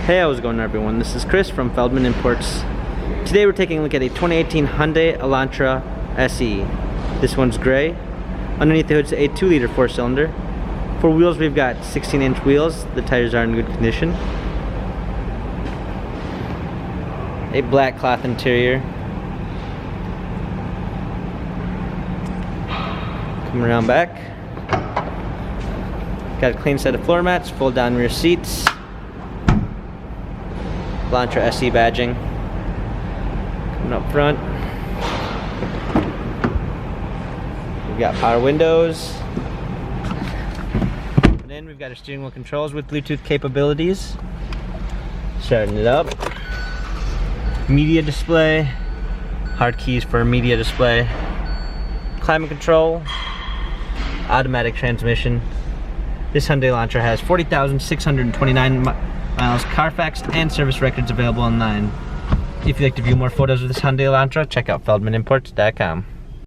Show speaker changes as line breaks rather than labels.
Hey, how's it going everyone? This is Chris from Feldmann Imports. Today we're taking a look at a 2018 Hyundai Elantra SE. This one's gray. Underneath the hood is a 2-liter 4-cylinder. For wheels we've got 16-inch wheels. The tires are in good condition. A black cloth interior. Coming around back. Got a clean set of floor mats, fold down rear seats. Elantra SE badging. Coming up front. We've got power windows. And then we've got our steering wheel controls with Bluetooth capabilities. Starting it up. Media display. Hard keys for media display. Climate control. Automatic transmission. This Hyundai Elantra has 40,629 miles Carfax and service records available online. If you'd like to view more photos of this Hyundai Elantra, check out feldmanimports.com.